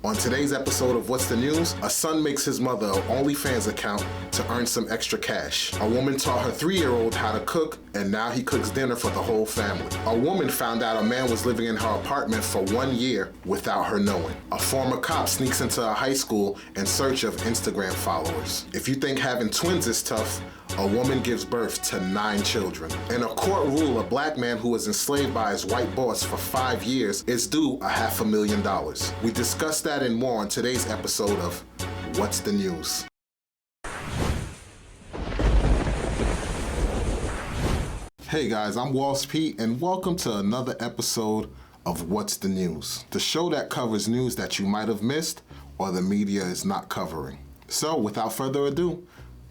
On today's episode of What's the News, a son makes his mother an OnlyFans account to earn some extra cash. A woman taught her 3-year-old how to cook, and now he cooks dinner for the whole family. A woman found out a man was living in her apartment for 1 year without her knowing. A former cop sneaks into a high school in search of Instagram followers. If you think having twins is tough, a woman gives birth to 9 children. In a court rule, a black man who was enslaved by his white boss for 5 years is due $500,000. We discuss that and more on today's episode of What's the News? Hey guys, I'm Walls Pete, and welcome to another episode of What's the News, the show that covers news that you might have missed or the media is not covering. So without further ado,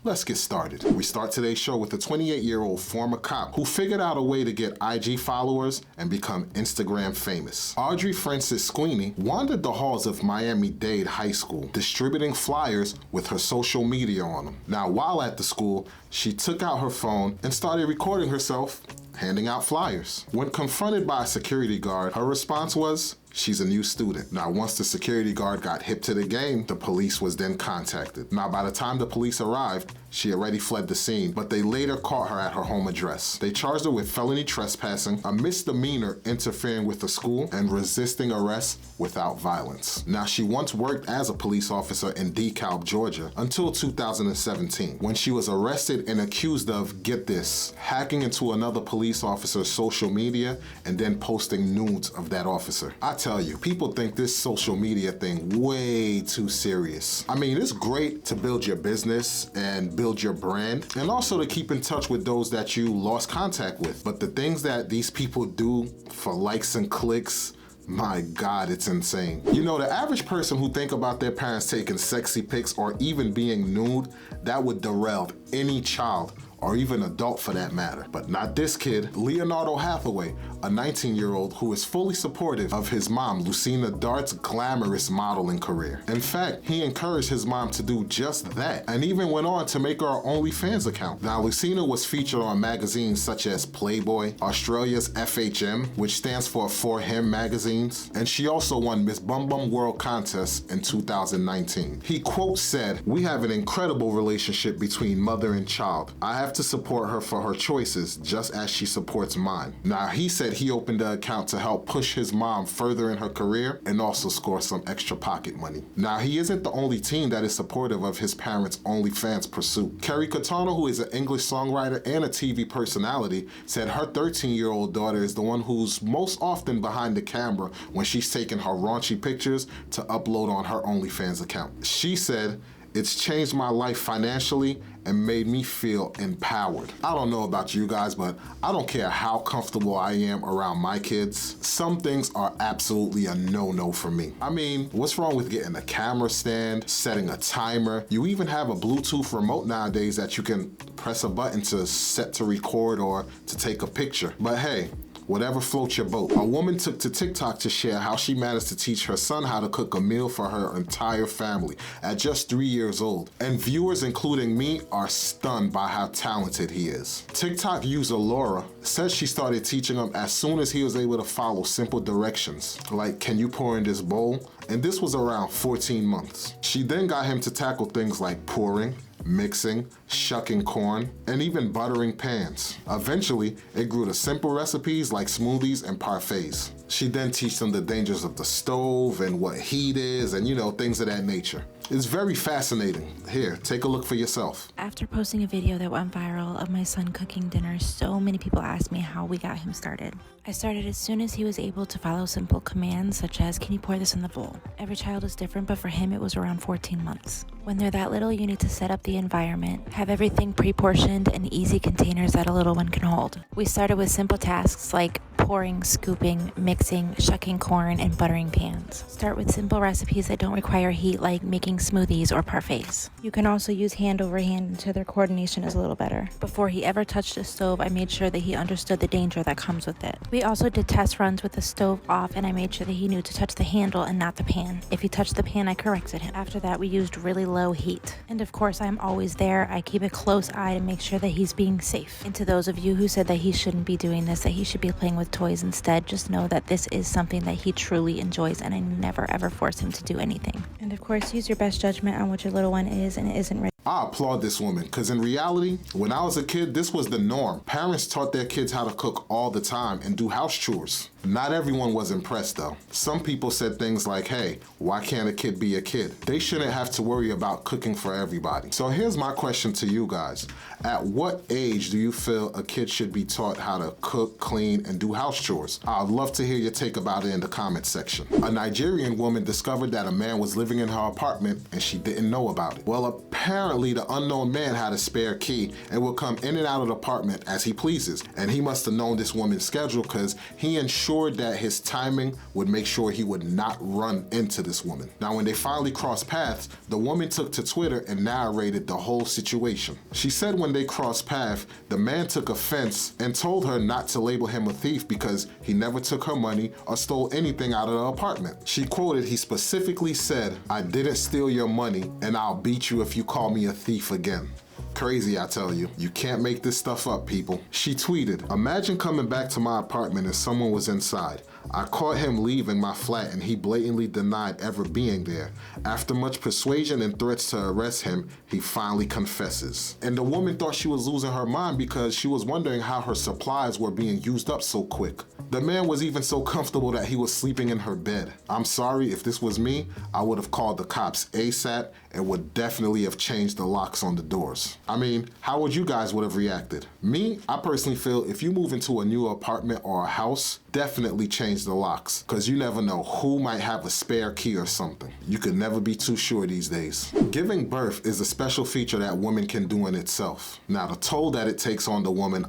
let's get started. We start today's show with a 28-year-old former cop who figured out a way to get IG followers and become Instagram famous. Audrey Francis Sweeney wandered the halls of Miami-Dade High School, distributing flyers with her social media on them. Now, while at the school, she took out her phone and started recording herself handing out flyers. When confronted by a security guard, her response was, she's a new student. Now, once the security guard got hip to the game, the police was then contacted. Now, by the time the police arrived, she already fled the scene, but they later caught her at her home address. They charged her with felony trespassing, a misdemeanor interfering with the school, and resisting arrest without violence. Now, she once worked as a police officer in DeKalb, Georgia, until 2017, when she was arrested and accused of, get this, hacking into another police officer's social media and then posting nudes of that officer. I tell you, people think this social media thing way too serious. I mean, it's great to build your business and build your brand, and also to keep in touch with those that you lost contact with. But the things that these people do for likes and clicks, my God, it's insane. You know, the average person who think about their parents taking sexy pics or even being nude, that would derail any child or even adult for that matter. But not this kid, Leonardo Hathaway, a 19-year-old who is fully supportive of his mom, Lucina Dart's glamorous modeling career. In fact, he encouraged his mom to do just that, and even went on to make her an OnlyFans account. Now, Lucina was featured on magazines such as Playboy, Australia's FHM, which stands for For Him magazines, and she also won Miss Bum Bum World Contest in 2019. He quote said, "We have an incredible relationship between mother and child. I have to support her for her choices just as she supports mine." Now, he said he opened the account to help push his mom further in her career and also score some extra pocket money. Now, he isn't the only teen that is supportive of his parents' OnlyFans pursuit. Kerry Katana, who is an English songwriter and a TV personality, said her 13-year-old daughter is the one who's most often behind the camera when she's taking her raunchy pictures to upload on her OnlyFans account. She said, "It's changed my life financially and made me feel empowered." I don't know about you guys, but I don't care how comfortable I am around my kids. Some things are absolutely a no-no for me. I mean, what's wrong with getting a camera stand, setting a timer? You even have a Bluetooth remote nowadays that you can press a button to set to record or to take a picture. But hey, whatever floats your boat. A woman took to TikTok to share how she managed to teach her son how to cook a meal for her entire family at just 3 years old. And viewers, including me, are stunned by how talented he is. TikTok user Laura says she started teaching him as soon as he was able to follow simple directions, like, can you pour in this bowl? And this was around 14 months. She then got him to tackle things like pouring, mixing, shucking corn, and even buttering pans. Eventually, it grew to simple recipes like smoothies and parfaits. She then teaches them the dangers of the stove and what heat is and, you know, things of that nature. It's very fascinating. Here, take a look for yourself. After posting a video that went viral of my son cooking dinner, so many people asked me how we got him started. I started as soon as he was able to follow simple commands such as, can you pour this in the bowl? Every child is different, but for him it was around 14 months. When they're that little, you need to set up the environment, have everything pre-portioned and easy containers that a little one can hold. We started with simple tasks like pouring, scooping, mixing, shucking corn, and buttering pans. Start with simple recipes that don't require heat, like making smoothies or parfaits. You can also use hand over hand until their coordination is a little better. Before he ever touched a stove, I made sure that he understood the danger that comes with it. We also did test runs with the stove off, and I made sure that he knew to touch the handle and not the pan. If he touched the pan, I corrected him. After that, we used really low heat. And of course, I'm always there. I keep a close eye to make sure that he's being safe. And to those of you who said that he shouldn't be doing this, that he should be playing with toys instead. Just know that this is something that he truly enjoys, and I never ever force him to do anything. And of course, use your best judgment on what your little one is and isn't ready. I applaud this woman, because in reality, when I was a kid, this was the norm. Parents taught their kids how to cook all the time and do house chores. Not everyone was impressed though. Some people said things like, hey, why can't a kid be a kid? They shouldn't have to worry about cooking for everybody. So here's my question to you guys. At what age do you feel a kid should be taught how to cook, clean, and do house chores? I'd love to hear your take about it in the comments section. A Nigerian woman discovered that a man was living in her apartment and she didn't know about it. Well, apparently the unknown man had a spare key and would come in and out of the apartment as he pleases. And he must have known this woman's schedule, because he ensured that his timing would make sure he would not run into this woman. Now, when they finally crossed paths, the woman took to Twitter and narrated the whole situation. She said when they crossed paths, the man took offense and told her not to label him a thief because he never took her money or stole anything out of the apartment. She quoted, he specifically said, "I didn't steal your money and I'll beat you if you call me a thief again." Crazy, I tell you. You can't make this stuff up, people. She tweeted, "Imagine coming back to my apartment and someone was inside. I caught him leaving my flat and he blatantly denied ever being there. After much persuasion and threats to arrest him, he finally confesses." And the woman thought she was losing her mind because she was wondering how her supplies were being used up so quick. The man was even so comfortable that he was sleeping in her bed. I'm sorry, if this was me, I would have called the cops ASAP and would definitely have changed the locks on the doors. I mean, how would you guys would have reacted? Me, I personally feel if you move into a new apartment or a house, definitely change the locks, because you never know who might have a spare key or something. You could never be too sure these days. Giving birth is a special feature that women can do in itself. Now, the toll that it takes on the woman,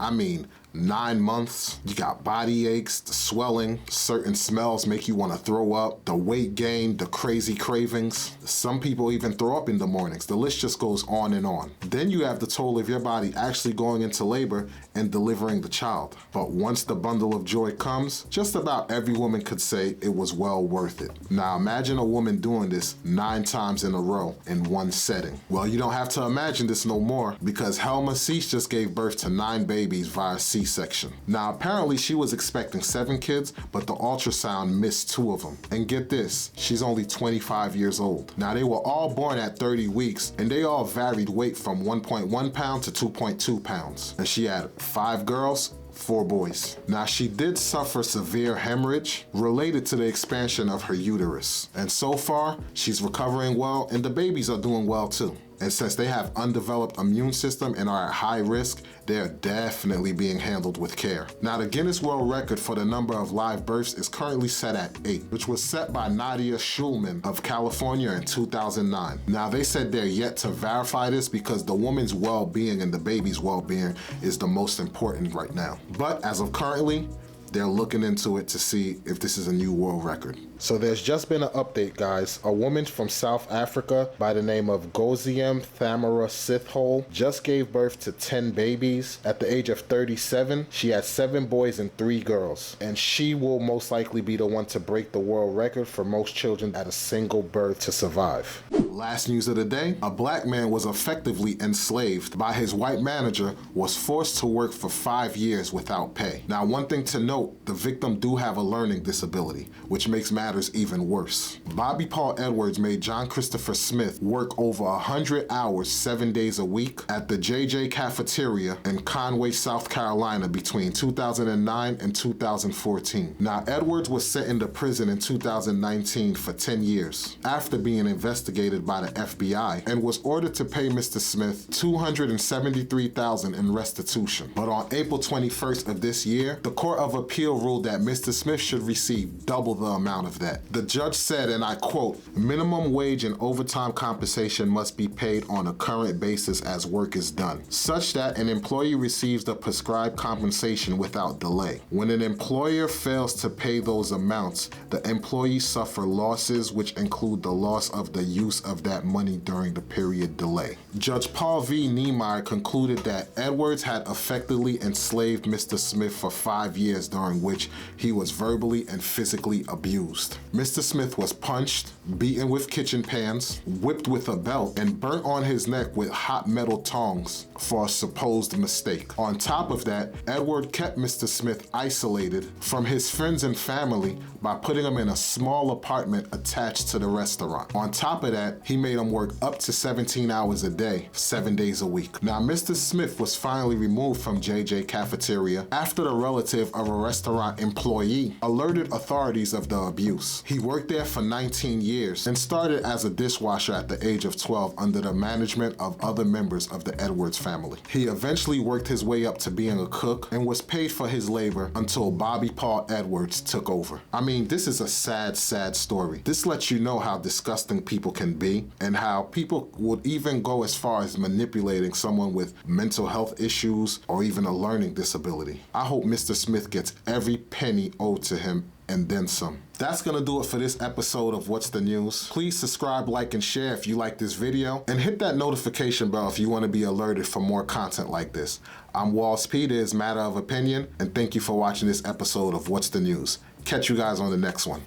9 months, you got body aches, the swelling, certain smells make you want to throw up, the weight gain, the crazy cravings. Some people even throw up in the mornings. The list just goes on and on. Then you have the toll of your body actually going into labor and delivering the child. But once the bundle of joy comes, just about every woman could say it was well worth it. Now imagine a woman doing this 9 times in a row in one setting. Well, you don't have to imagine this no more, because Helma Cease just gave birth to 9 babies via C-section. Now apparently she was expecting 7 kids, but the ultrasound missed 2 of them. And get this, she's only 25 years old. Now they were all born at 30 weeks and they all varied weight from 1.1 pound to 2.2 pounds. And she had 5 girls, 4 boys. Now she did suffer severe hemorrhage related to the expansion of her uterus. And so far, she's recovering well and the babies are doing well too. And since they have undeveloped immune system and are at high risk, they're definitely being handled with care. Now the Guinness World Record for the number of live births is currently set at 8, which was set by Nadia Schulman of California in 2009. Now they said they're yet to verify this because the woman's well-being and the baby's well-being is the most important right now. But as of currently, they're looking into it to see if this is a new world record. So there's just been an update, guys. A woman from South Africa by the name of Goziem Thamara Sithole just gave birth to 10 babies. At the age of 37, she had 7 boys and 3 girls. And she will most likely be the one to break the world record for most children at a single birth to survive. Last news of the day, a black man was effectively enslaved by his white manager, was forced to work for 5 years without pay. Now, one thing to note, the victim do have a learning disability, which makes matters even worse. Bobby Paul Edwards made John Christopher Smith work over 100 hours 7 days a week at the JJ Cafeteria in Conway, South Carolina between 2009 and 2014. Now, Edwards was sent into prison in 2019 for 10 years after being investigated by the FBI and was ordered to pay Mr. Smith $273,000 in restitution. But on April 21st of this year, the Court of Appeal ruled that Mr. Smith should receive double the amount of that. The judge said, and I quote, "Minimum wage and overtime compensation must be paid on a current basis as work is done, such that an employee receives the prescribed compensation without delay. When an employer fails to pay those amounts, the employees suffer losses which include the loss of the use of that money during the period delay." Judge Paul V. Niemeyer concluded that Edwards had effectively enslaved Mr. Smith for 5 years during which he was verbally and physically abused. Mr. Smith was punched, beaten with kitchen pans, whipped with a belt, and burnt on his neck with hot metal tongs for a supposed mistake. On top of that, Edward kept Mr. Smith isolated from his friends and family by putting him in a small apartment attached to the restaurant. On top of that, he made him work up to 17 hours a day, 7 days a week. Now, Mr. Smith was finally removed from JJ Cafeteria after the relative of a restaurant employee alerted authorities of the abuse. He worked there for 19 years and started as a dishwasher at the age of 12 under the management of other members of the Edwards family. He eventually worked his way up to being a cook and was paid for his labor until Bobby Paul Edwards took over. I mean, this is a sad, sad story. This lets you know how disgusting people can be and how people would even go as far as manipulating someone with mental health issues or even a learning disability. I hope Mr. Smith gets every penny owed to him and then some. That's gonna do it for this episode of What's the News. Please subscribe, like, and share if you like this video, and hit that notification bell if you want to be alerted for more content like this. I'm Walls P, this is Matter of Opinion, and thank you for watching this episode of What's the News. Catch you guys on the next one.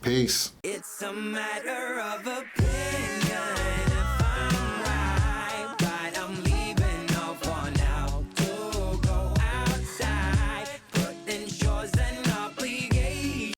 Peace. It's a matter of opinion.